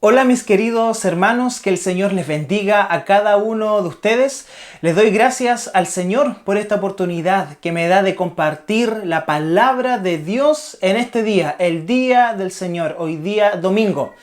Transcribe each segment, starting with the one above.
Hola mis queridos hermanos, que el Señor les bendiga a cada uno de ustedes. Les doy gracias al Señor por esta oportunidad que me da de compartir la palabra de Dios en este día, el día del Señor, hoy día domingo.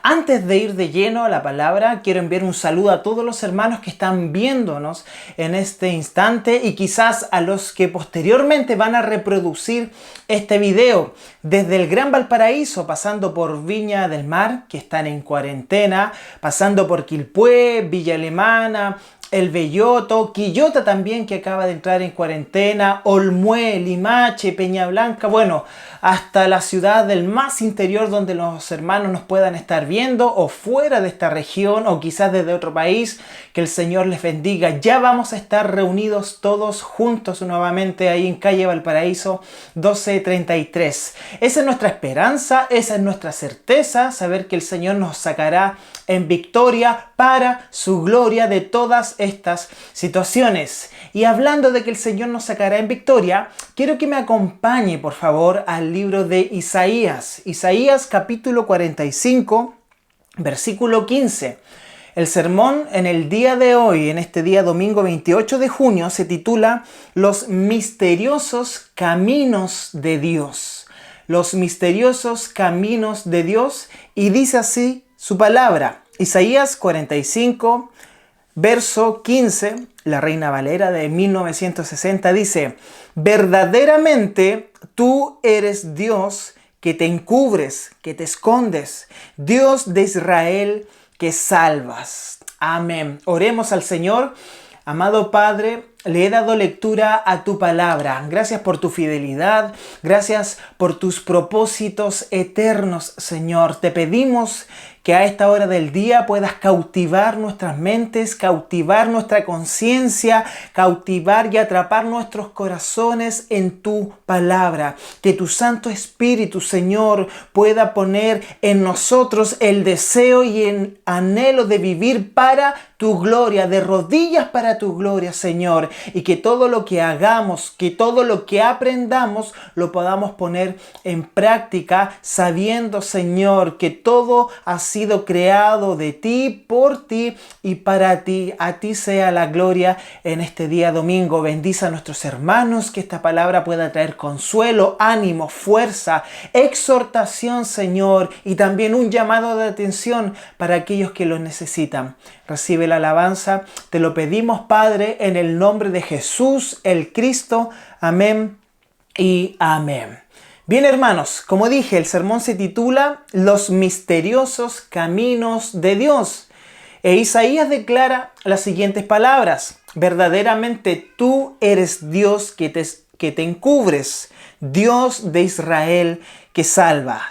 Antes de ir de lleno a la palabra, quiero enviar un saludo a todos los hermanos que están viéndonos en este instante y quizás a los que posteriormente van a reproducir este video desde el Gran Valparaíso, pasando por Viña del Mar, que están en cuarentena, pasando por Quilpué, Villa Alemana, El Belloto, Quillota también, que acaba de entrar en cuarentena, Olmué, Limache, Peña Blanca, bueno, hasta la ciudad del más interior donde los hermanos nos puedan estar viendo, o fuera de esta región, o quizás desde otro país. Que el Señor les bendiga. Ya vamos a estar reunidos todos juntos nuevamente ahí en calle Valparaíso 1233. Esa es nuestra esperanza, esa es nuestra certeza, saber que el Señor nos sacará en victoria para su gloria de todas estas situaciones. Y hablando de que el Señor nos sacará en victoria, quiero que me acompañe por favor al libro de Isaías. Isaías capítulo 45, versículo 15. El sermón en el día de hoy, en este día domingo 28 de junio, se titula Los misteriosos caminos de Dios. Los misteriosos caminos de Dios, y dice así su palabra. Isaías 45, verso 15, la Reina Valera de 1960 dice: verdaderamente tú eres Dios que te encubres, que te escondes, Dios de Israel que salvas. Amén. Oremos al Señor. Amado Padre, le he dado lectura a tu palabra. Gracias por tu fidelidad. Gracias por tus propósitos eternos, Señor. Te pedimos que a esta hora del día puedas cautivar nuestras mentes, cautivar nuestra conciencia, cautivar y atrapar nuestros corazones en tu palabra. Que tu Santo Espíritu, Señor, pueda poner en nosotros el deseo y el anhelo de vivir para tu gloria, de rodillas para tu gloria, Señor. Y que todo lo que hagamos, que todo lo que aprendamos, lo podamos poner en práctica, sabiendo, Señor, que todo ha sido creado de ti, por ti y para ti. A ti sea la gloria en este día domingo. Bendice a nuestros hermanos, que esta palabra pueda traer consuelo, ánimo, fuerza, exhortación, Señor, y también un llamado de atención para aquellos que lo necesitan. Recibe la alabanza, te lo pedimos, Padre, en el nombre de Jesús, el Cristo. Amén y amén. Bien, hermanos, como dije, el sermón se titula Los misteriosos caminos de Dios. E Isaías declara las siguientes palabras: verdaderamente tú eres Dios que te encubres, Dios de Israel que salvas.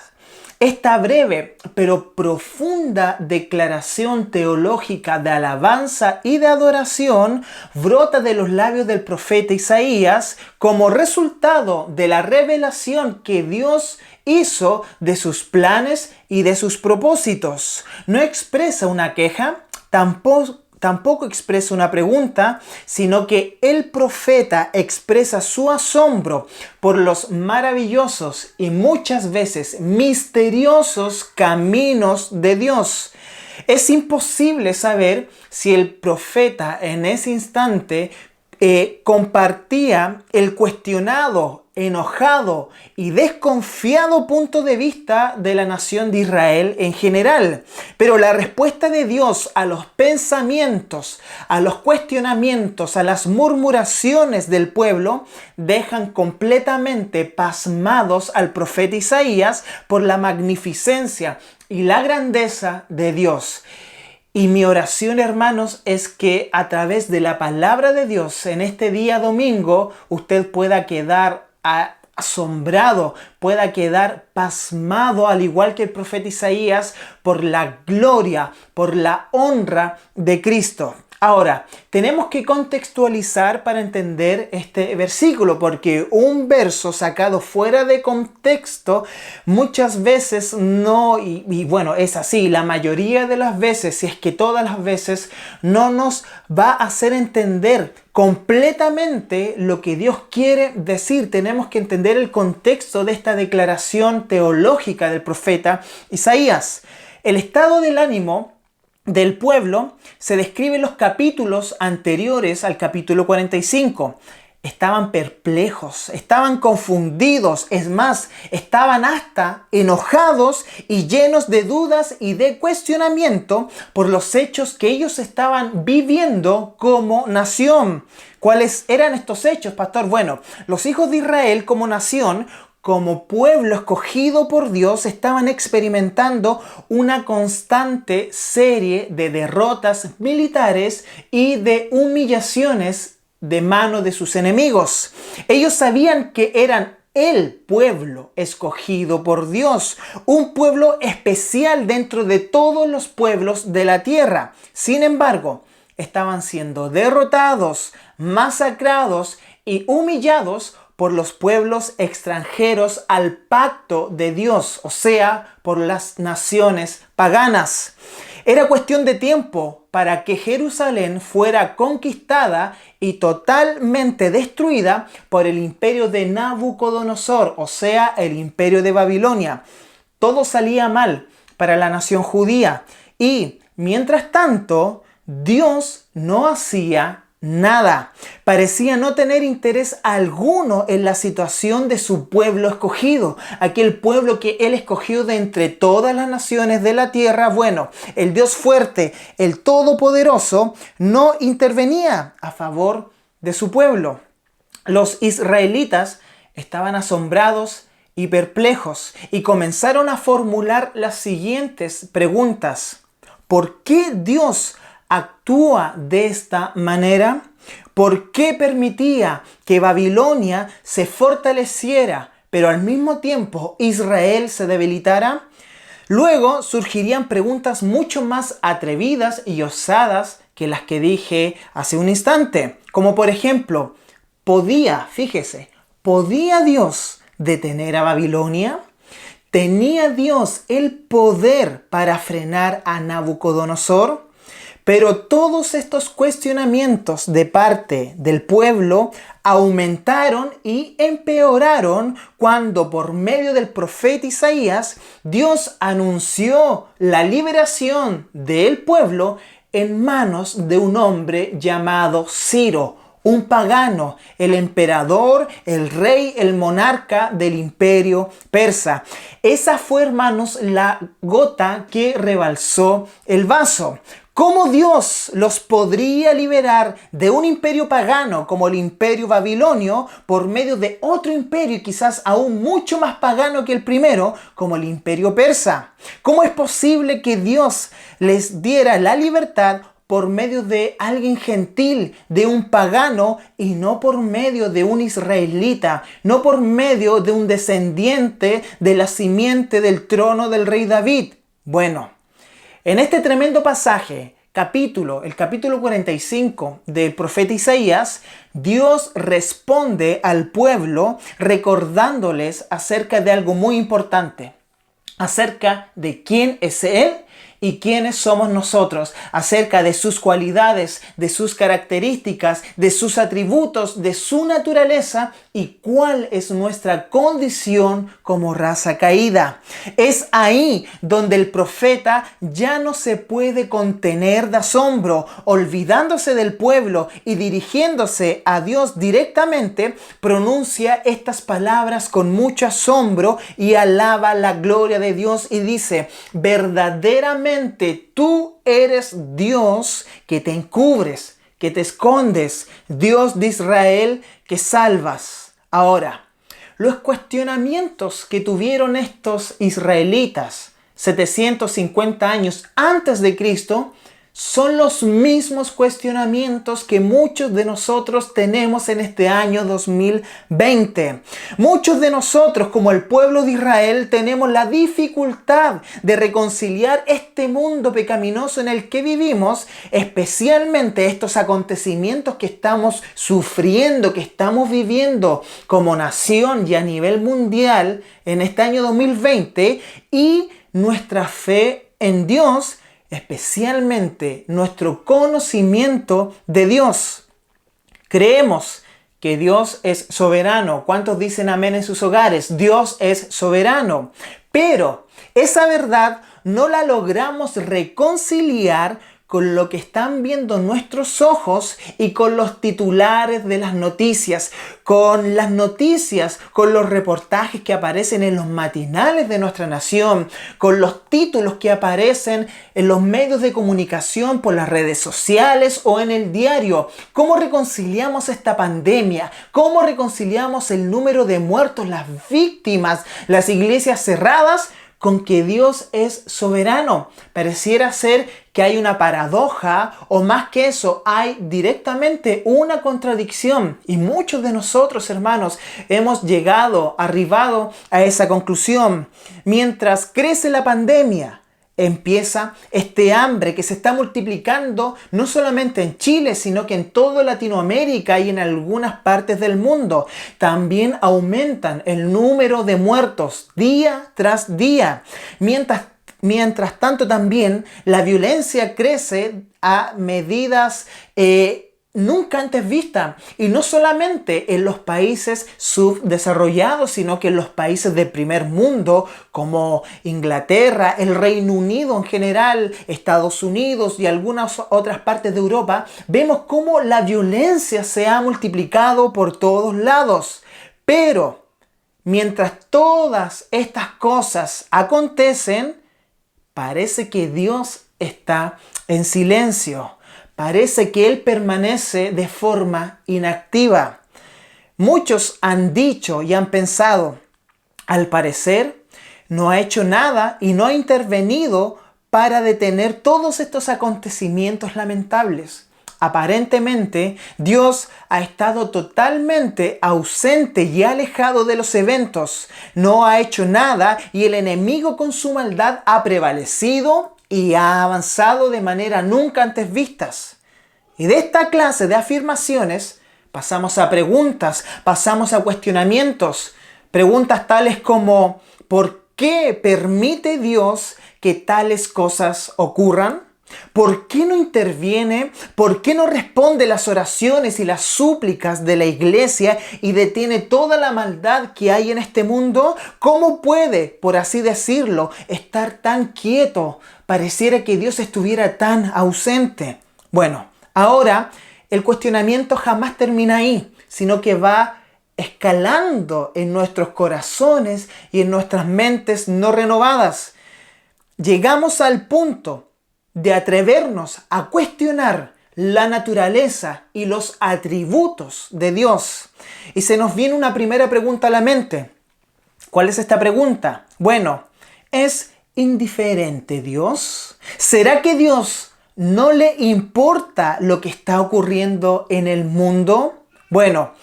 Esta breve pero profunda declaración teológica de alabanza y de adoración brota de los labios del profeta Isaías como resultado de la revelación que Dios hizo de sus planes y de sus propósitos. No expresa una queja, tampoco expresa una pregunta, sino que el profeta expresa su asombro por los maravillosos y muchas veces misteriosos caminos de Dios. Es imposible saber si el profeta en ese instante compartía el cuestionado, enojado y desconfiado punto de vista de la nación de Israel en general. Pero la respuesta de Dios a los pensamientos, a los cuestionamientos, a las murmuraciones del pueblo dejan completamente pasmados al profeta Isaías por la magnificencia y la grandeza de Dios. Y mi oración, hermanos, es que a través de la palabra de Dios en este día domingo usted pueda quedar asombrado, pueda quedar pasmado, al igual que el profeta Isaías, por la gloria, por la honra de Cristo. Ahora, tenemos que contextualizar para entender este versículo, porque un verso sacado fuera de contexto muchas veces no, y bueno, es así, la mayoría de las veces, si es que todas las veces, no nos va a hacer entender completamente lo que Dios quiere decir. Tenemos que entender el contexto de esta declaración teológica del profeta Isaías. El estado del ánimo del pueblo se describe en los capítulos anteriores al capítulo 45. Estaban perplejos, estaban confundidos, es más, estaban hasta enojados y llenos de dudas y de cuestionamiento por los hechos que ellos estaban viviendo como nación. ¿Cuáles eran estos hechos, pastor? Bueno, los hijos de Israel como nación, como pueblo escogido por Dios, estaban experimentando una constante serie de derrotas militares y de humillaciones de mano de sus enemigos. Ellos sabían que eran el pueblo escogido por Dios, un pueblo especial dentro de todos los pueblos de la tierra. Sin embargo, estaban siendo derrotados, masacrados y humillados por los pueblos extranjeros al pacto de Dios, o sea, por las naciones paganas. Era cuestión de tiempo para que Jerusalén fuera conquistada y totalmente destruida por el imperio de Nabucodonosor, o sea, el imperio de Babilonia. Todo salía mal para la nación judía y, mientras tanto, Dios no hacía nada. Parecía no tener interés alguno en la situación de su pueblo escogido, aquel pueblo que Él escogió de entre todas las naciones de la tierra. Bueno, el Dios fuerte, el Todopoderoso, no intervenía a favor de su pueblo. Los israelitas estaban asombrados y perplejos y comenzaron a formular las siguientes preguntas. ¿Por qué Dios actúa de esta manera? ¿Por qué permitía que Babilonia se fortaleciera, pero al mismo tiempo Israel se debilitara? Luego surgirían preguntas mucho más atrevidas y osadas que las que dije hace un instante. Como por ejemplo, ¿podía Dios detener a Babilonia? ¿Tenía Dios el poder para frenar a Nabucodonosor? Pero todos estos cuestionamientos de parte del pueblo aumentaron y empeoraron cuando por medio del profeta Isaías Dios anunció la liberación del pueblo en manos de un hombre llamado Ciro, un pagano, el emperador, el rey, el monarca del imperio persa. Esa fue, hermanos, la gota que rebalsó el vaso. ¿Cómo Dios los podría liberar de un imperio pagano como el imperio babilonio por medio de otro imperio quizás aún mucho más pagano que el primero, como el imperio persa? ¿Cómo es posible que Dios les diera la libertad por medio de alguien gentil, de un pagano, y no por medio de un israelita, no por medio de un descendiente de la simiente del trono del rey David? Bueno, en este tremendo pasaje, el capítulo 45 del profeta Isaías, Dios responde al pueblo recordándoles acerca de algo muy importante, acerca de quién es Él y quiénes somos nosotros, acerca de sus cualidades, de sus características, de sus atributos, de su naturaleza y cuál es nuestra condición como raza caída. Es ahí donde el profeta ya no se puede contener de asombro, olvidándose del pueblo y dirigiéndose a Dios directamente, pronuncia estas palabras con mucho asombro y alaba la gloria de Dios y dice: verdaderamente tú eres Dios que te encubres, que te escondes, Dios de Israel que salvas. Ahora, los cuestionamientos que tuvieron estos israelitas 750 años antes de Cristo son los mismos cuestionamientos que muchos de nosotros tenemos en este año 2020. Muchos de nosotros, como el pueblo de Israel, tenemos la dificultad de reconciliar este mundo pecaminoso en el que vivimos, especialmente estos acontecimientos que estamos sufriendo, que estamos viviendo como nación y a nivel mundial en este año 2020, y nuestra fe en Dios, especialmente nuestro conocimiento de Dios. Creemos que Dios es soberano. ¿Cuántos dicen amén en sus hogares? Dios es soberano. Pero esa verdad no la logramos reconciliar con lo que están viendo nuestros ojos y con los titulares de las noticias, con las noticias, con los reportajes que aparecen en los matinales de nuestra nación, con los títulos que aparecen en los medios de comunicación, por las redes sociales o en el diario. ¿Cómo reconciliamos esta pandemia? ¿Cómo reconciliamos el número de muertos, las víctimas, las iglesias cerradas? Con que Dios es soberano. Pareciera ser que hay una paradoja, o más que eso, hay directamente una contradicción. Y muchos de nosotros, hermanos, hemos arribado a esa conclusión. Mientras crece la pandemia, empieza este hambre que se está multiplicando no solamente en Chile, sino que en toda Latinoamérica y en algunas partes del mundo. También aumentan el número de muertos día tras día. Mientras tanto, también la violencia crece a medidas nunca antes vistas. Y no solamente en los países subdesarrollados, sino que en los países del primer mundo, como Inglaterra, el Reino Unido en general, Estados Unidos y algunas otras partes de Europa, vemos cómo la violencia se ha multiplicado por todos lados. Pero mientras todas estas cosas acontecen, parece que Dios está en silencio. Parece que Él permanece de forma inactiva. Muchos han dicho y han pensado, al parecer, no ha hecho nada y no ha intervenido para detener todos estos acontecimientos lamentables. Aparentemente, Dios ha estado totalmente ausente y alejado de los eventos. No ha hecho nada y el enemigo con su maldad ha prevalecido y ha avanzado de manera nunca antes vistas. Y de esta clase de afirmaciones pasamos a preguntas, pasamos a cuestionamientos. Preguntas tales como, ¿por qué permite Dios que tales cosas ocurran? ¿Por qué no interviene? ¿Por qué no responde las oraciones y las súplicas de la iglesia y detiene toda la maldad que hay en este mundo? ¿Cómo puede, por así decirlo, estar tan quieto? Pareciera que Dios estuviera tan ausente. Bueno, ahora el cuestionamiento jamás termina ahí, sino que va escalando en nuestros corazones y en nuestras mentes no renovadas. Llegamos al punto de atrevernos a cuestionar la naturaleza y los atributos de Dios. Y se nos viene una primera pregunta a la mente. ¿Cuál es esta pregunta? Bueno, ¿es indiferente Dios? ¿Será que Dios no le importa lo que está ocurriendo en el mundo? Bueno,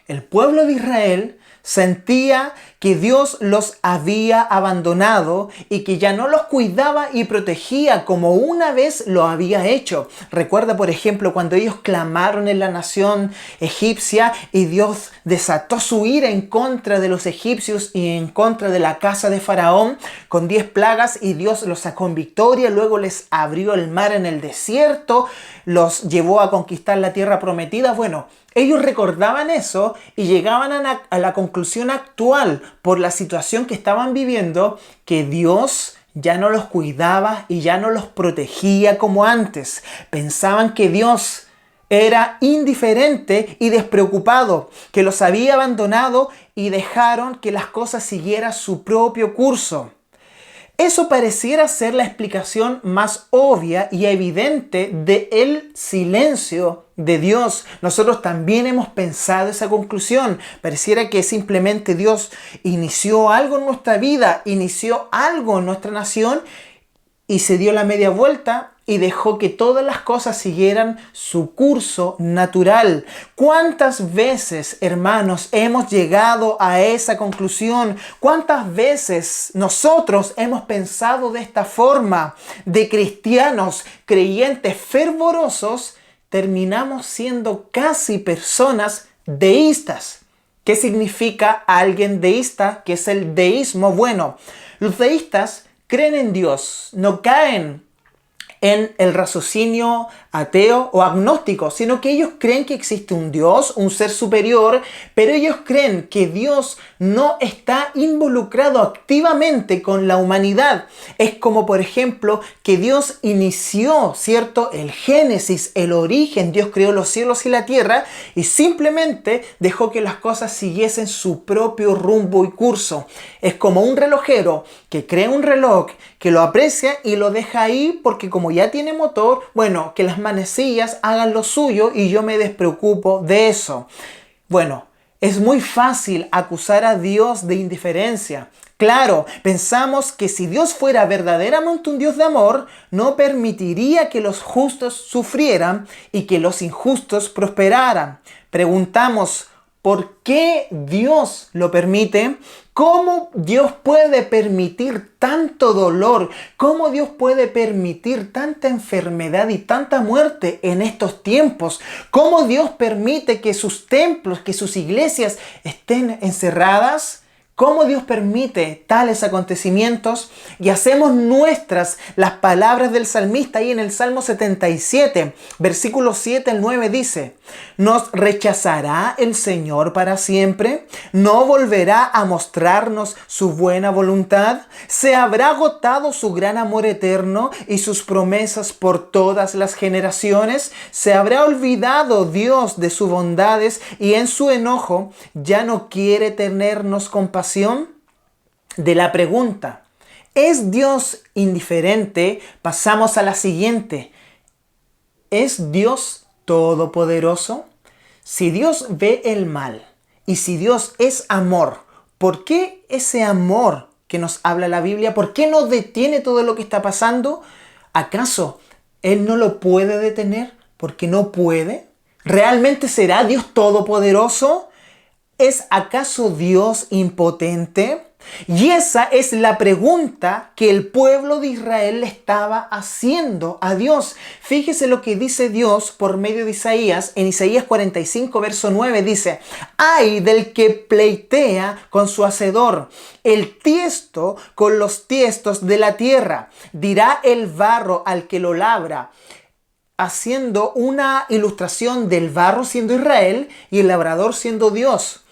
el pueblo de Israel sentía que Dios los había abandonado y que ya no los cuidaba y protegía como una vez lo había hecho. Recuerda, por ejemplo, cuando ellos clamaron en la nación egipcia y Dios desató su ira en contra de los egipcios y en contra de la casa de Faraón con 10 plagas, y Dios los sacó en victoria. Luego les abrió el mar en el desierto, los llevó a conquistar la tierra prometida. Bueno, ellos recordaban eso y llegaban a la conclusión actual, por la situación que estaban viviendo, que Dios ya no los cuidaba y ya no los protegía como antes. Pensaban que Dios era indiferente y despreocupado, que los había abandonado y dejaron que las cosas siguieran su propio curso. Eso pareciera ser la explicación más obvia y evidente del silencio de Dios. Nosotros también hemos pensado esa conclusión. Pareciera que simplemente Dios inició algo en nuestra vida, inició algo en nuestra nación y se dio la media vuelta y dejó que todas las cosas siguieran su curso natural. ¿Cuántas veces, hermanos, hemos llegado a esa conclusión? ¿Cuántas veces nosotros hemos pensado de esta forma? De cristianos, creyentes fervorosos, terminamos siendo casi personas deístas. ¿Qué significa alguien deísta? ¿Qué es el deísmo? Bueno, los deístas creen en Dios, no caen en el raciocinio ateo o agnóstico, sino que ellos creen que existe un Dios, un ser superior, pero ellos creen que Dios no está involucrado activamente con la humanidad. Es como, por ejemplo, que Dios inició, ¿cierto?, el Génesis, el origen. Dios creó los cielos y la tierra y simplemente dejó que las cosas siguiesen su propio rumbo y curso. Es como un relojero que crea un reloj, que lo aprecia y lo deja ahí porque como ya tiene motor, bueno, que las manecillas hagan lo suyo y yo me despreocupo de eso. Bueno, es muy fácil acusar a Dios de indiferencia. Claro, pensamos que si Dios fuera verdaderamente un Dios de amor, no permitiría que los justos sufrieran y que los injustos prosperaran. Preguntamos, ¿por qué Dios lo permite? ¿Cómo Dios puede permitir tanto dolor? ¿Cómo Dios puede permitir tanta enfermedad y tanta muerte en estos tiempos? ¿Cómo Dios permite que sus templos, que sus iglesias estén encerradas? ¿Cómo Dios permite tales acontecimientos? Y hacemos nuestras las palabras del salmista ahí en el Salmo 77, versículos 7 al 9 dice: ¿Nos rechazará el Señor para siempre? ¿No volverá a mostrarnos su buena voluntad? ¿Se habrá agotado su gran amor eterno y sus promesas por todas las generaciones? ¿Se habrá olvidado Dios de sus bondades y en su enojo ya no quiere tenernos compasión? De la pregunta, ¿es Dios indiferente? Pasamos a la siguiente. ¿Es Dios todopoderoso? Si Dios ve el mal y si Dios es amor, ¿por qué ese amor que nos habla la Biblia? ¿Por qué no detiene todo lo que está pasando? ¿Acaso Él no lo puede detener porque no puede? ¿Realmente será Dios todopoderoso? ¿Es acaso Dios impotente? Y esa es la pregunta que el pueblo de Israel le estaba haciendo a Dios. Fíjese lo que dice Dios por medio de Isaías. En Isaías 45, verso 9 dice: ¡ay del que pleitea con su hacedor, el tiesto con los tiestos de la tierra! Dirá el barro al que lo labra, haciendo una ilustración del barro siendo Israel y el labrador siendo Dios.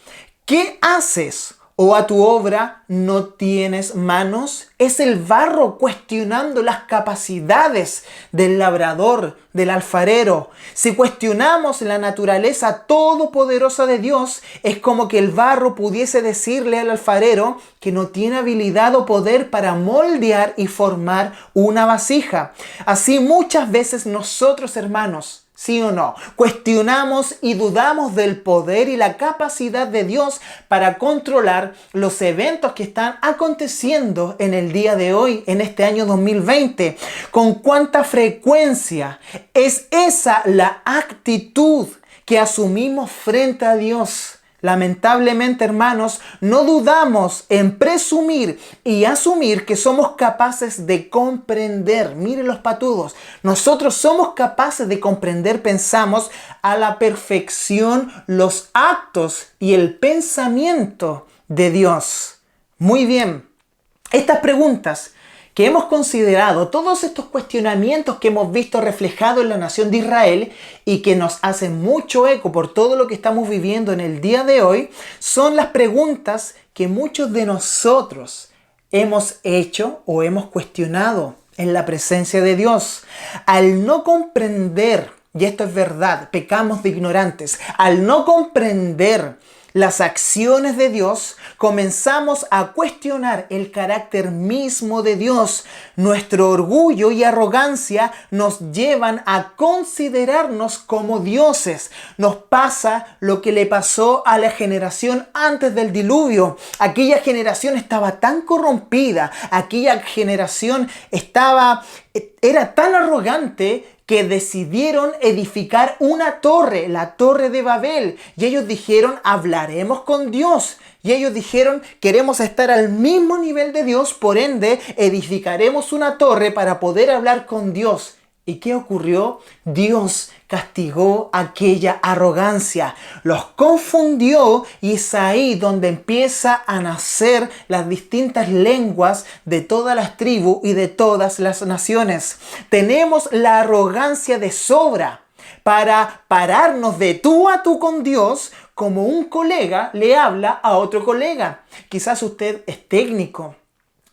¿Qué haces? ¿O a tu obra no tienes manos? Es el barro cuestionando las capacidades del labrador, del alfarero. Si cuestionamos la naturaleza todopoderosa de Dios, es como que el barro pudiese decirle al alfarero que no tiene habilidad o poder para moldear y formar una vasija. Así muchas veces nosotros, hermanos, ¿sí o no? Cuestionamos y dudamos del poder y la capacidad de Dios para controlar los eventos que están aconteciendo en el día de hoy, en este año 2020. ¿Con cuánta frecuencia es esa la actitud que asumimos frente a Dios? Lamentablemente, hermanos, no dudamos en presumir y asumir que somos capaces de comprender. Miren los patudos. Nosotros somos capaces de comprender, pensamos, a la perfección los actos y el pensamiento de Dios. Muy bien. Estas preguntas que hemos considerado, todos estos cuestionamientos que hemos visto reflejados en la nación de Israel y que nos hacen mucho eco por todo lo que estamos viviendo en el día de hoy, son las preguntas que muchos de nosotros hemos hecho o hemos cuestionado en la presencia de Dios. Al no comprender, y esto es verdad, pecamos de ignorantes, al no comprender las acciones de Dios, comenzamos a cuestionar el carácter mismo de Dios. Nuestro orgullo y arrogancia nos llevan a considerarnos como dioses. Nos pasa lo que le pasó a la generación antes del diluvio. Aquella generación estaba tan corrompida, aquella generación era tan arrogante que decidieron edificar una torre, la Torre de Babel. Y ellos dijeron, hablaremos con Dios. Y ellos dijeron, queremos estar al mismo nivel de Dios, por ende, edificaremos una torre para poder hablar con Dios. ¿Y qué ocurrió? Dios castigó aquella arrogancia, los confundió y es ahí donde empieza a nacer las distintas lenguas de todas las tribus y de todas las naciones. Tenemos la arrogancia de sobra para pararnos de tú a tú con Dios, como un colega le habla a otro colega. Quizás usted es técnico.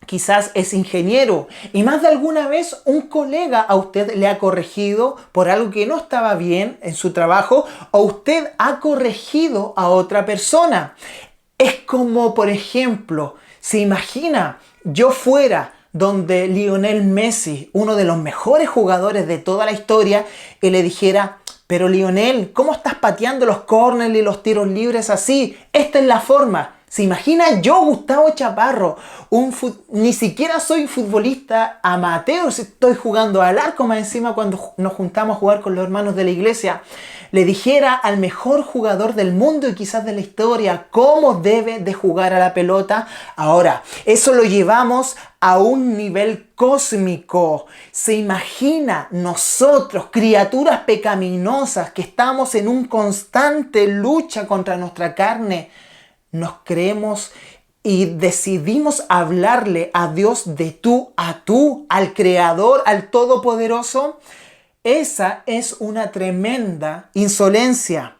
Quizás es ingeniero y más de alguna vez un colega a usted le ha corregido por algo que no estaba bien en su trabajo o usted ha corregido a otra persona. Es como, por ejemplo, se imagina yo fuera donde Lionel Messi, uno de los mejores jugadores de toda la historia, y le dijera: pero Lionel, ¿cómo estás pateando los córneres y los tiros libres así? Esta es la forma. ¿Se imagina yo, Gustavo Chaparro, ni siquiera soy futbolista amateur, estoy jugando al arco más encima cuando nos juntamos a jugar con los hermanos de la iglesia, le dijera al mejor jugador del mundo y quizás de la historia cómo debe de jugar a la pelota? Ahora, eso lo llevamos a un nivel cósmico. Se imagina nosotros, criaturas pecaminosas que estamos en una constante lucha contra nuestra carne, nos creemos y decidimos hablarle a Dios de tú a tú, al Creador, al Todopoderoso. Esa es una tremenda insolencia.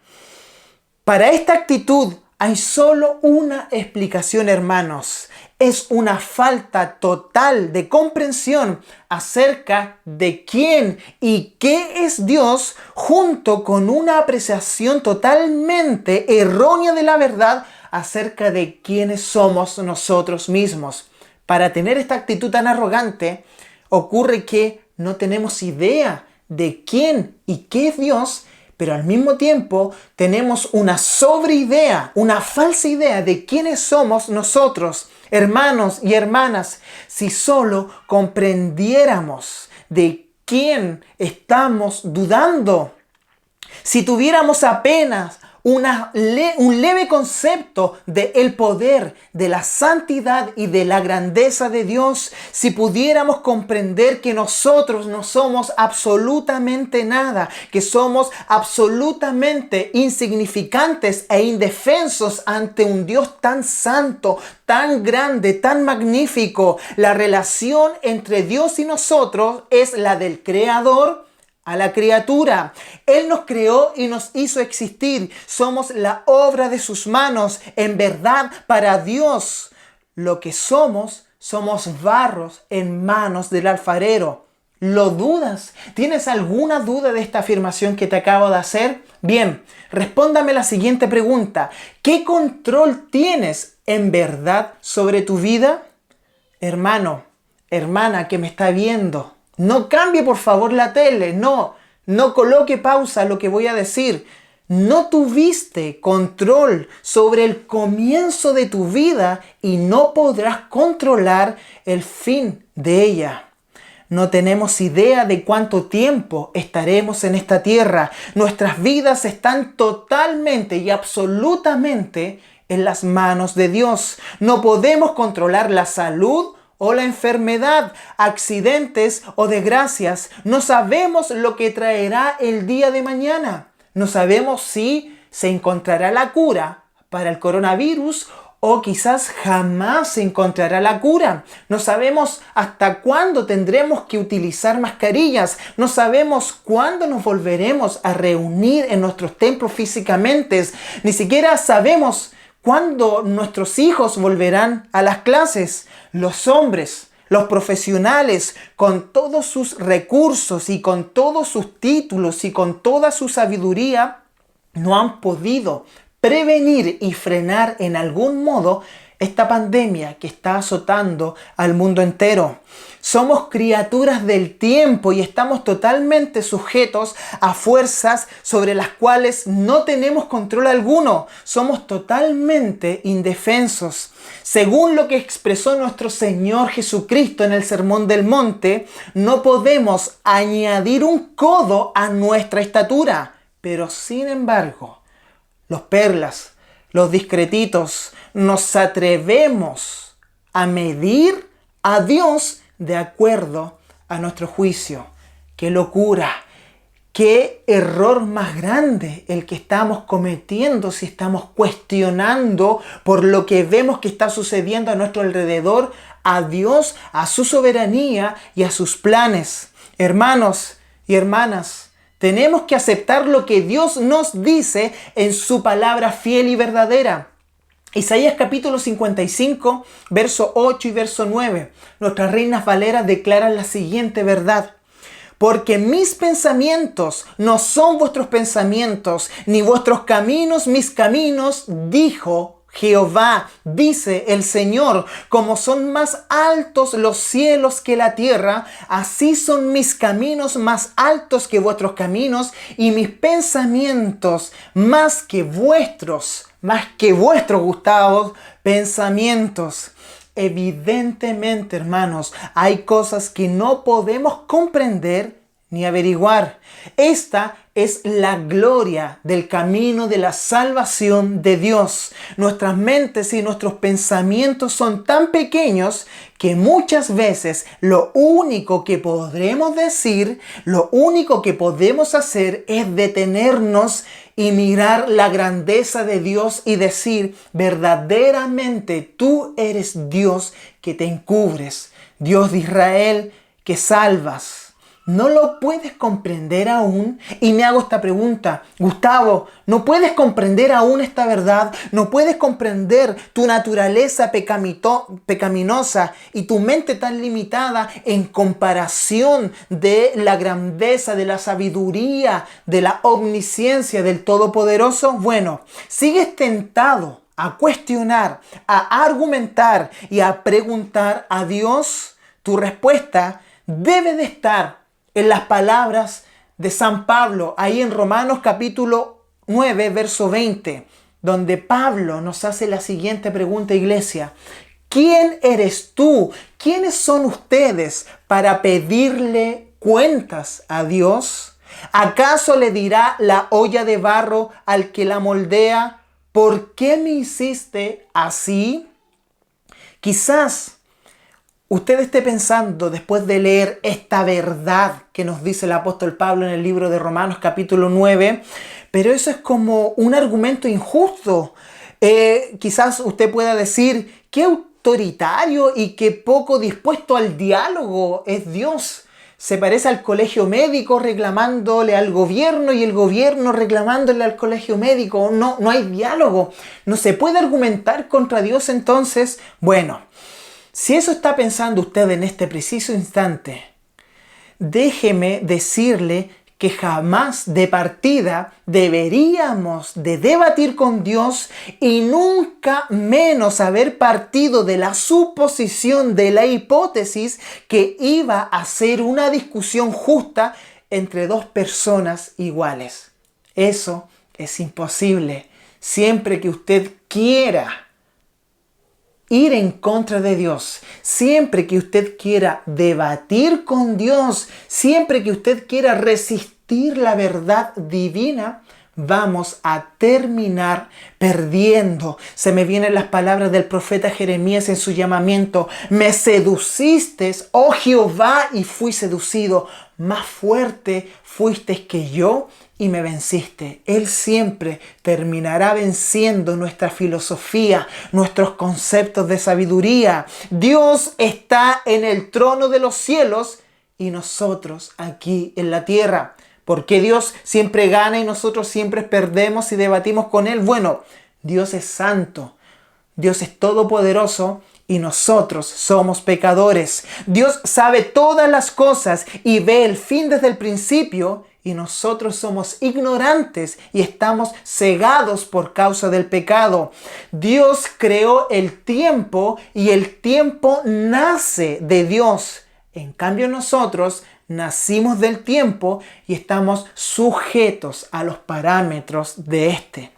Para esta actitud hay solo una explicación, hermanos. Es una falta total de comprensión acerca de quién y qué es Dios, junto con una apreciación totalmente errónea de la verdad acerca de quiénes somos nosotros mismos. Para tener esta actitud tan arrogante, ocurre que no tenemos idea de quién y qué es Dios, pero al mismo tiempo tenemos una sobreidea, una falsa idea de quiénes somos nosotros. Hermanos y hermanas, si solo comprendiéramos de quién estamos dudando, si tuviéramos apenas un leve concepto del poder, de la santidad y de la grandeza de Dios, si pudiéramos comprender que nosotros no somos absolutamente nada, que somos absolutamente insignificantes e indefensos ante un Dios tan santo, tan grande, tan magnífico. La relación entre Dios y nosotros es la del Creador a la criatura. Él nos creó y nos hizo existir. Somos la obra de sus manos. En verdad, para Dios, lo que somos barros en manos del alfarero. ¿Lo dudas? ¿Tienes alguna duda de esta afirmación que te acabo de hacer? Bien, respóndame la siguiente pregunta. ¿Qué control tienes en verdad sobre tu vida? Hermano, hermana que me está viendo, no cambie por favor la tele, no coloque pausa a lo que voy a decir. No tuviste control sobre el comienzo de tu vida y no podrás controlar el fin de ella. No tenemos idea de cuánto tiempo estaremos en esta tierra. Nuestras vidas están totalmente y absolutamente en las manos de Dios. No podemos controlar la salud o la enfermedad, accidentes o desgracias. No sabemos lo que traerá el día de mañana. No sabemos si se encontrará la cura para el coronavirus o quizás jamás se encontrará la cura. No sabemos hasta cuándo tendremos que utilizar mascarillas. No sabemos cuándo nos volveremos a reunir en nuestros templos físicamente. Ni siquiera sabemos cuándo nuestros hijos volverán a las clases. Los hombres, los profesionales, con todos sus recursos y con todos sus títulos y con toda su sabiduría, no han podido prevenir y frenar en algún modo esta pandemia que está azotando al mundo entero. Somos criaturas del tiempo y estamos totalmente sujetos a fuerzas sobre las cuales no tenemos control alguno. Somos totalmente indefensos. Según lo que expresó nuestro Señor Jesucristo en el Sermón del Monte, no podemos añadir un codo a nuestra estatura. Pero sin embargo, los perlas, los discretitos, nos atrevemos a medir a Dios de acuerdo a nuestro juicio. ¡Qué locura! ¡Qué error más grande el que estamos cometiendo si estamos cuestionando por lo que vemos que está sucediendo a nuestro alrededor a Dios, a su soberanía y a sus planes! Hermanos y hermanas, tenemos que aceptar lo que Dios nos dice en su palabra fiel y verdadera. Isaías capítulo 55, verso 8 y verso 9. Nuestras reinas valeras declaran la siguiente verdad. Porque mis pensamientos no son vuestros pensamientos, ni vuestros caminos mis caminos, dijo Jehová, dice el Señor. Como son más altos los cielos que la tierra, así son mis caminos más altos que vuestros caminos, y mis pensamientos más que vuestros, Gustavo, pensamientos. Evidentemente, hermanos, hay cosas que no podemos comprender ni averiguar. Esta es la gloria del camino de la salvación de Dios. Nuestras mentes y nuestros pensamientos son tan pequeños que muchas veces lo único que podremos decir, lo único que podemos hacer es detenernos y mirar la grandeza de Dios y decir, verdaderamente tú eres Dios que te encubres, Dios de Israel que salvas. ¿No lo puedes comprender aún? Y me hago esta pregunta, Gustavo, ¿no puedes comprender aún esta verdad? ¿No puedes comprender tu naturaleza pecaminosa y tu mente tan limitada en comparación de la grandeza, de la sabiduría, de la omnisciencia del Todopoderoso? Bueno, sigues tentado a cuestionar, a argumentar y a preguntar a Dios. Tu respuesta debe de estar en las palabras de San Pablo, ahí en Romanos capítulo 9, verso 20, donde Pablo nos hace la siguiente pregunta, iglesia. ¿Quién eres tú? ¿Quiénes son ustedes para pedirle cuentas a Dios? ¿Acaso le dirá la olla de barro al que la moldea, ¿por qué me hiciste así? Quizás usted esté pensando, después de leer esta verdad que nos dice el apóstol Pablo en el libro de Romanos capítulo 9, pero eso es como un argumento injusto. Quizás usted pueda decir, qué autoritario y qué poco dispuesto al diálogo es Dios. Se parece al colegio médico reclamándole al gobierno y el gobierno reclamándole al colegio médico. No hay diálogo. No se puede argumentar contra Dios entonces. Bueno, si eso está pensando usted en este preciso instante, déjeme decirle que jamás de partida deberíamos de debatir con Dios y nunca menos haber partido de la suposición, de la hipótesis que iba a ser una discusión justa entre dos personas iguales. Eso es imposible. Siempre que usted quiera ir en contra de Dios, siempre que usted quiera debatir con Dios, siempre que usted quiera resistir la verdad divina, vamos a terminar perdiendo. Se me vienen las palabras del profeta Jeremías en su llamamiento. Me seduciste, oh Jehová, y fui seducido. Más fuerte fuiste que yo y me venciste. Él siempre terminará venciendo nuestra filosofía, nuestros conceptos de sabiduría. Dios está en el trono de los cielos y nosotros aquí en la tierra. ¿Por qué Dios siempre gana y nosotros siempre perdemos y debatimos con Él? Bueno, Dios es santo, Dios es todopoderoso y nosotros somos pecadores. Dios sabe todas las cosas y ve el fin desde el principio y nosotros somos ignorantes y estamos cegados por causa del pecado. Dios creó el tiempo y el tiempo nace de Dios. En cambio nosotros nacimos del tiempo y estamos sujetos a los parámetros de este.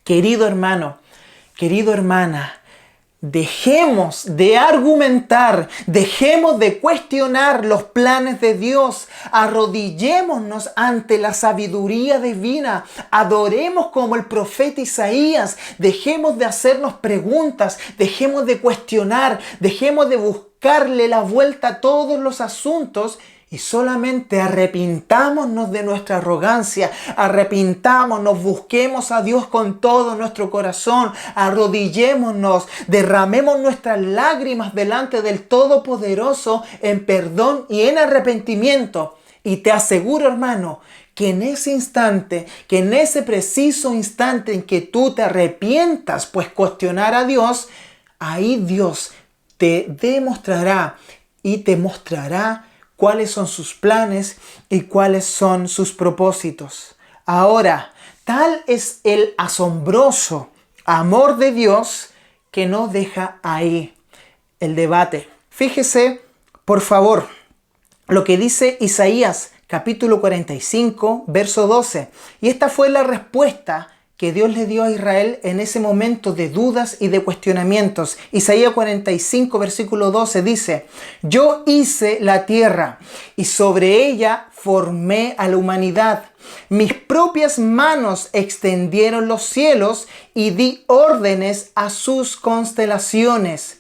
Querido hermano, querida hermana, dejemos de argumentar, dejemos de cuestionar los planes de Dios, arrodillémonos ante la sabiduría divina, adoremos como el profeta Isaías, dejemos de hacernos preguntas, dejemos de cuestionar, dejemos de buscarle la vuelta a todos los asuntos y solamente arrepintámonos de nuestra arrogancia, arrepintámonos, busquemos a Dios con todo nuestro corazón, arrodillémonos, derramemos nuestras lágrimas delante del Todopoderoso en perdón y en arrepentimiento. Y te aseguro, hermano, que en ese instante, que en ese preciso instante en que tú te arrepientas, pues cuestionar a Dios, ahí Dios te demostrará y te mostrará cuáles son sus planes y cuáles son sus propósitos. Ahora, tal es el asombroso amor de Dios que no deja ahí el debate. Fíjese, por favor, lo que dice Isaías capítulo 45, verso 12. Y esta fue la respuesta que Dios le dio a Israel en ese momento de dudas y de cuestionamientos. Isaías 45, versículo 12 dice: yo hice la tierra y sobre ella formé a la humanidad. Mis propias manos extendieron los cielos y di órdenes a sus constelaciones.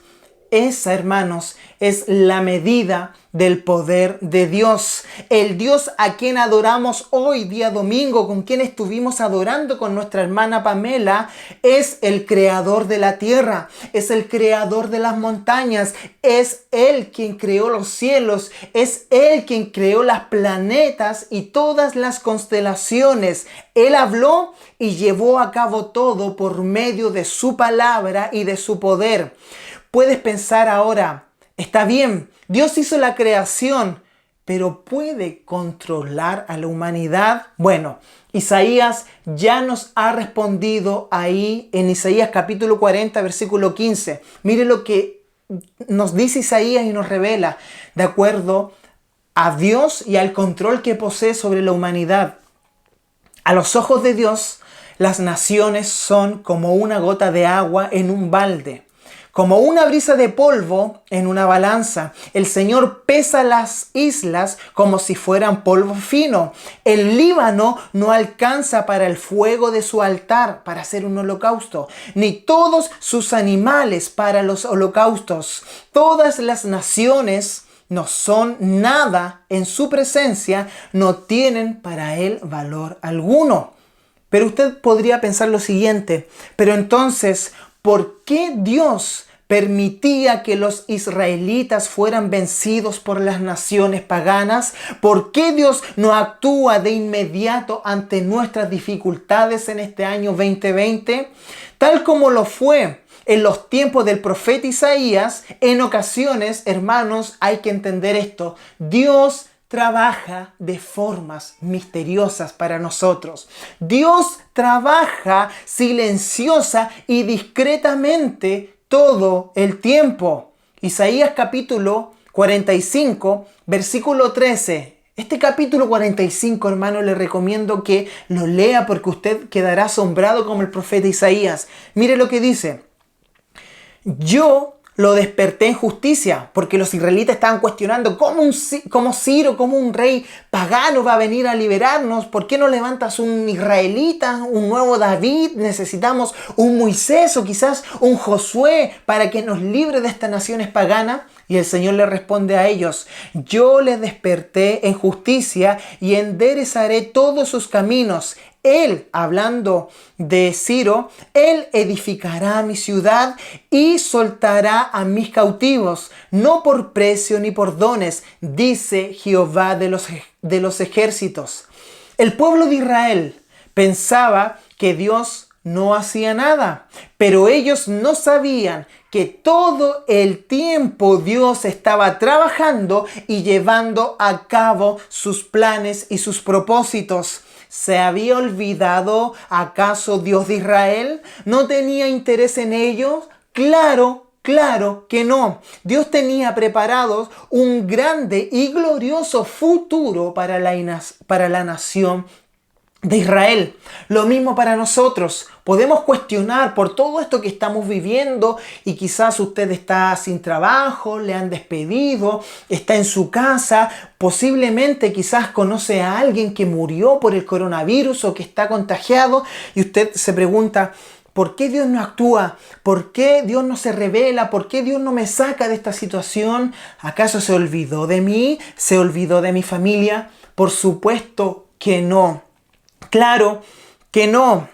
Esa, hermanos, es la medida del poder de Dios. El Dios a quien adoramos hoy, día domingo, con quien estuvimos adorando con nuestra hermana Pamela, es el creador de la tierra, es el creador de las montañas, es Él quien creó los cielos, es Él quien creó las planetas y todas las constelaciones. Él habló y llevó a cabo todo por medio de su palabra y de su poder. Puedes pensar ahora, está bien, Dios hizo la creación, pero ¿puede controlar a la humanidad? Bueno, Isaías ya nos ha respondido ahí en Isaías capítulo 40, versículo 15. Mire lo que nos dice Isaías y nos revela, de acuerdo a Dios y al control que posee sobre la humanidad. A los ojos de Dios, las naciones son como una gota de agua en un balde, como una brisa de polvo en una balanza. El Señor pesa las islas como si fueran polvo fino. El Líbano no alcanza para el fuego de su altar para hacer un holocausto, ni todos sus animales para los holocaustos. Todas las naciones no son nada en su presencia, no tienen para él valor alguno. Pero usted podría pensar lo siguiente: pero entonces, ¿por qué Dios permitía que los israelitas fueran vencidos por las naciones paganas? ¿Por qué Dios no actúa de inmediato ante nuestras dificultades en este año 2020? Tal como lo fue en los tiempos del profeta Isaías, en ocasiones, hermanos, hay que entender esto: Dios trabaja de formas misteriosas para nosotros. Dios trabaja silenciosa y discretamente todo el tiempo. Isaías capítulo 45, versículo 13. Este capítulo 45, hermano, le recomiendo que lo lea porque usted quedará asombrado como el profeta Isaías. Mire lo que dice: yo lo desperté en justicia, porque los israelitas estaban cuestionando cómo Ciro, cómo un rey pagano va a venir a liberarnos. ¿Por qué no levantas un israelita, un nuevo David? Necesitamos un Moisés o quizás un Josué para que nos libre de estas naciones paganas. Y el Señor le responde a ellos: yo les desperté en justicia y enderezaré todos sus caminos. Él, hablando de Ciro, él edificará mi ciudad y soltará a mis cautivos, no por precio ni por dones, dice Jehová de los ejércitos. El pueblo de Israel pensaba que Dios no hacía nada, pero ellos no sabían que todo el tiempo Dios estaba trabajando y llevando a cabo sus planes y sus propósitos. ¿Se había olvidado acaso Dios de Israel? ¿No tenía interés en ellos? Claro que no. Dios tenía preparados un grande y glorioso futuro para la nación de Israel. Lo mismo para nosotros. Podemos cuestionar por todo esto que estamos viviendo y quizás usted está sin trabajo, le han despedido, está en su casa, posiblemente quizás conoce a alguien que murió por el coronavirus o que está contagiado y usted se pregunta: ¿Por qué Dios no actúa? ¿Por qué Dios no se revela? ¿Por qué Dios no me saca de esta situación? ¿Acaso se olvidó de mí? ¿Se olvidó de mi familia? Por supuesto que no. Claro que no.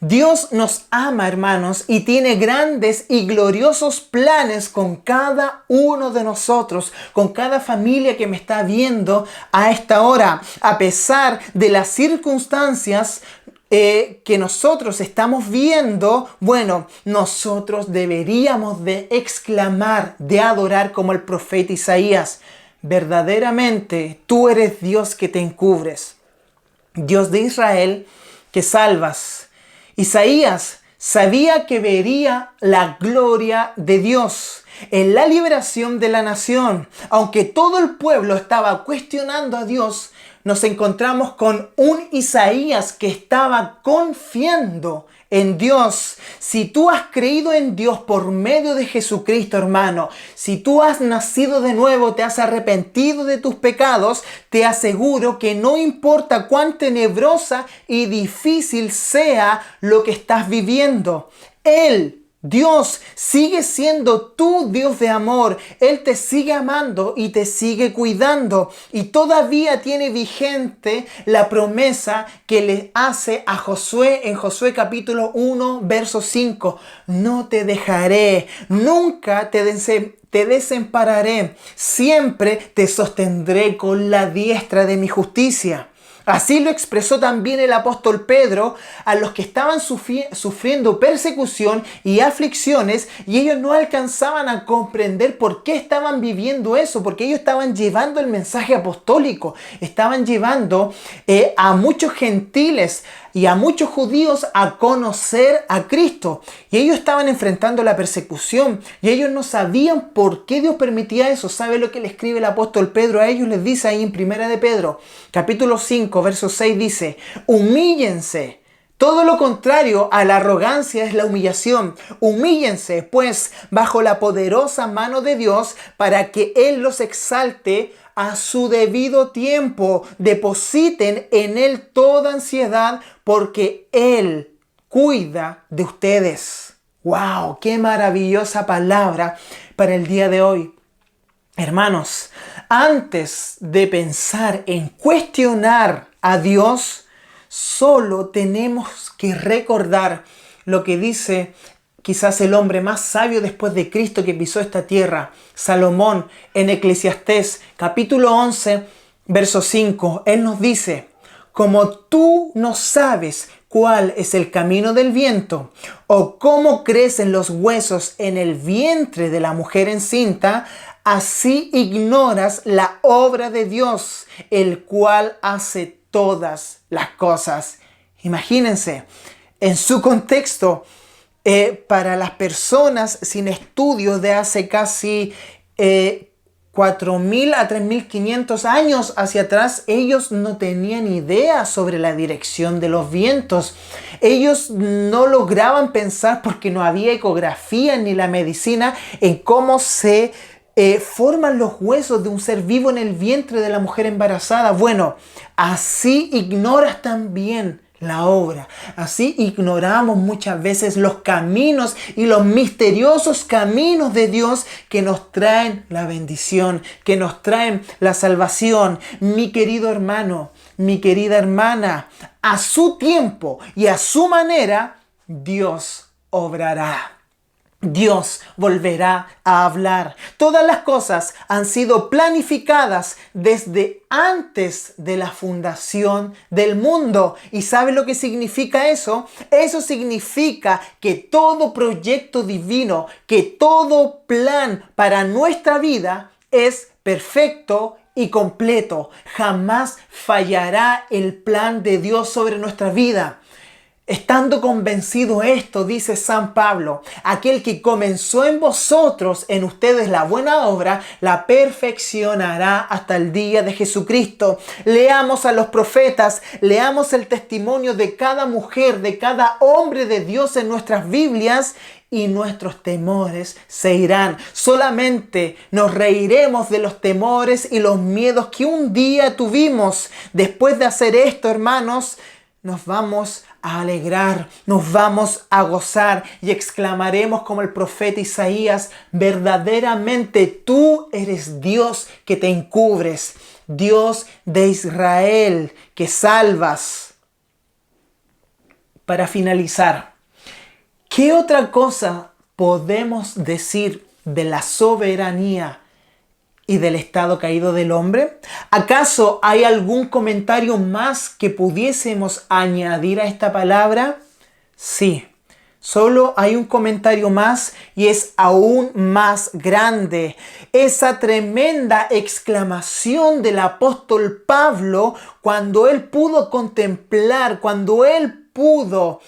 Dios nos ama, hermanos, y tiene grandes y gloriosos planes con cada uno de nosotros, con cada familia que me está viendo a esta hora. A pesar de las circunstancias que nosotros estamos viendo, bueno, nosotros deberíamos de exclamar, de adorar como el profeta Isaías. Verdaderamente, tú eres Dios que te encubres, Dios de Israel que salvas. Isaías sabía que vería la gloria de Dios en la liberación de la nación. Aunque todo el pueblo estaba cuestionando a Dios, nos encontramos con un Isaías que estaba confiando en Dios. Si tú has creído en Dios por medio de Jesucristo, hermano, si tú has nacido de nuevo, te has arrepentido de tus pecados, te aseguro que no importa cuán tenebrosa y difícil sea lo que estás viviendo, Dios sigue siendo tu Dios de amor. Él te sigue amando y te sigue cuidando. Y todavía tiene vigente la promesa que le hace a Josué en Josué capítulo 1, verso 5. No te dejaré, nunca te desampararé. Siempre te sostendré con la diestra de mi justicia. Así lo expresó también el apóstol Pedro a los que estaban sufriendo persecución y aflicciones, y ellos no alcanzaban a comprender por qué estaban viviendo eso, porque ellos estaban llevando el mensaje apostólico, estaban llevando a muchos gentiles y a muchos judíos a conocer a Cristo, y ellos estaban enfrentando la persecución y ellos no sabían por qué Dios permitía eso. ¿Sabe lo que le escribe el apóstol Pedro a ellos? Les dice ahí en Primera de Pedro capítulo 5 verso 6, dice: humíllense. Todo lo contrario a la arrogancia es la humillación. Humíllense, pues, bajo la poderosa mano de Dios, para que Él los exalte a su debido tiempo. Depositen en Él toda ansiedad, porque Él cuida de ustedes. ¡Wow! ¡Qué maravillosa palabra para el día de hoy! Hermanos, antes de pensar en cuestionar a Dios, solo tenemos que recordar lo que dice quizás el hombre más sabio después de Cristo que pisó esta tierra, Salomón, en Eclesiastés capítulo 11, verso 5. Él nos dice: como tú no sabes cuál es el camino del viento, o cómo crecen los huesos en el vientre de la mujer encinta, así ignoras la obra de Dios, el cual hace todas las cosas. Imagínense, en su contexto, para las personas sin estudios de hace casi 4.000 a 3.500 años hacia atrás, ellos no tenían idea sobre la dirección de los vientos. Ellos no lograban pensar, porque no había ecografía ni la medicina, en cómo se forman los huesos de un ser vivo en el vientre de la mujer embarazada. Bueno, así ignoras también la obra. Así ignoramos muchas veces los caminos y los misteriosos caminos de Dios que nos traen la bendición, que nos traen la salvación. Mi querido hermano, mi querida hermana, a su tiempo y a su manera, Dios obrará. Dios volverá a hablar. Todas las cosas han sido planificadas desde antes de la fundación del mundo. ¿Y sabe lo que significa eso? Eso significa que todo proyecto divino, que todo plan para nuestra vida es perfecto y completo. Jamás fallará el plan de Dios sobre nuestra vida. Estando convencido esto, dice San Pablo: aquel que comenzó en vosotros, en ustedes la buena obra, la perfeccionará hasta el día de Jesucristo. Leamos a los profetas, leamos el testimonio de cada mujer, de cada hombre de Dios en nuestras Biblias, y nuestros temores se irán. Solamente nos reiremos de los temores y los miedos que un día tuvimos. Después de hacer esto, hermanos, nos vamos a alegrar, nos vamos a gozar y exclamaremos como el profeta Isaías: verdaderamente tú eres Dios que te encubres, Dios de Israel que salvas. Para finalizar, ¿qué otra cosa podemos decir de la soberanía y del estado caído del hombre? ¿Acaso hay algún comentario más que pudiésemos añadir a esta palabra? Sí, solo hay un comentario más y es aún más grande. Esa tremenda exclamación del apóstol Pablo cuando él pudo contemplar, cuando él pudo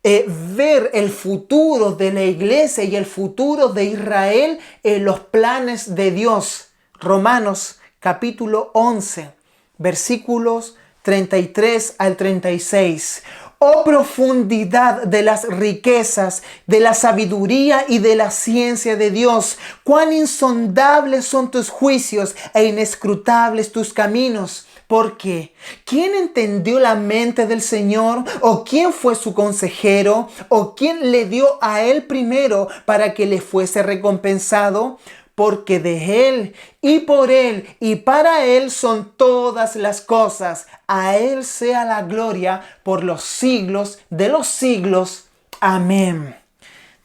ver el futuro de la iglesia y el futuro de Israel en los planes de Dios. Romanos capítulo 11, versículos 33 al 36. Oh profundidad de las riquezas, de la sabiduría y de la ciencia de Dios. Cuán insondables son tus juicios e inescrutables tus caminos. Porque ¿quién entendió la mente del Señor? ¿O quién fue su consejero? ¿O quién le dio a él primero para que le fuese recompensado? Porque de Él y por Él y para Él son todas las cosas. A Él sea la gloria por los siglos de los siglos. Amén.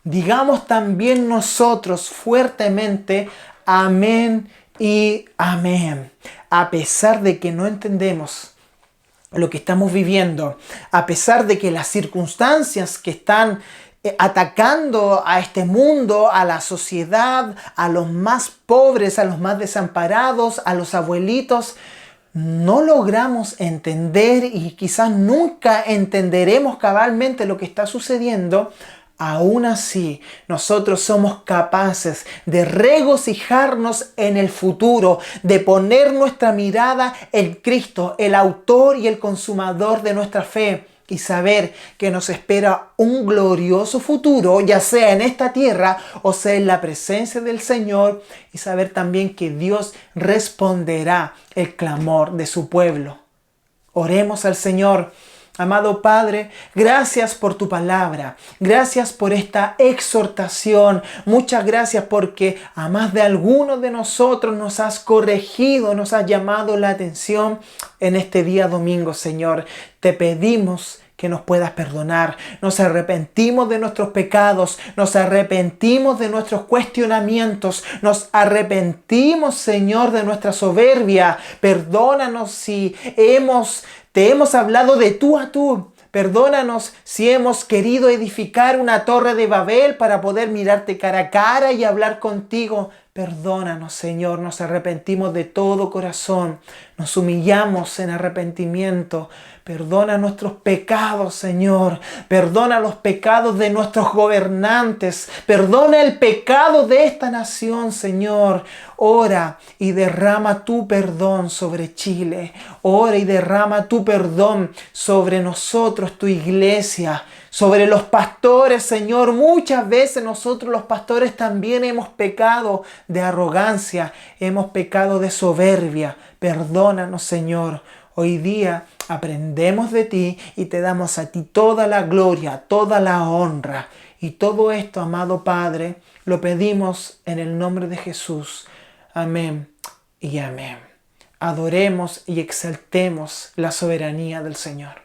Digamos también nosotros fuertemente: amén y amén. A pesar de que no entendemos lo que estamos viviendo, a pesar de que las circunstancias que están atacando a este mundo, a la sociedad, a los más pobres, a los más desamparados, a los abuelitos, no logramos entender y quizás nunca entenderemos cabalmente lo que está sucediendo. Aún así, nosotros somos capaces de regocijarnos en el futuro, de poner nuestra mirada en Cristo, el autor y el consumador de nuestra fe, y saber que nos espera un glorioso futuro, ya sea en esta tierra o sea en la presencia del Señor, y saber también que Dios responderá el clamor de su pueblo. Oremos al Señor. Amado Padre, gracias por tu palabra, gracias por esta exhortación, muchas gracias porque a más de alguno de nosotros nos has corregido, nos has llamado la atención en este día domingo, Señor. Te pedimos que nos puedas perdonar. Nos arrepentimos de nuestros pecados, nos arrepentimos de nuestros cuestionamientos, nos arrepentimos, Señor, de nuestra soberbia. Perdónanos si te hemos hablado de tú a tú. Perdónanos si hemos querido edificar una torre de Babel para poder mirarte cara a cara y hablar contigo. Perdónanos, Señor, nos arrepentimos de todo corazón. Nos humillamos en arrepentimiento. Perdona nuestros pecados, Señor. Perdona los pecados de nuestros gobernantes. Perdona el pecado de esta nación, Señor. Ora y derrama tu perdón sobre Chile. Ora y derrama tu perdón sobre nosotros, tu iglesia. Sobre los pastores, Señor. Muchas veces nosotros los pastores también hemos pecado de arrogancia. Hemos pecado de soberbia. Perdónanos, Señor. Hoy día aprendemos de ti y te damos a ti toda la gloria, toda la honra. Y todo esto, amado Padre, lo pedimos en el nombre de Jesús. Amén y amén. Adoremos y exaltemos la soberanía del Señor.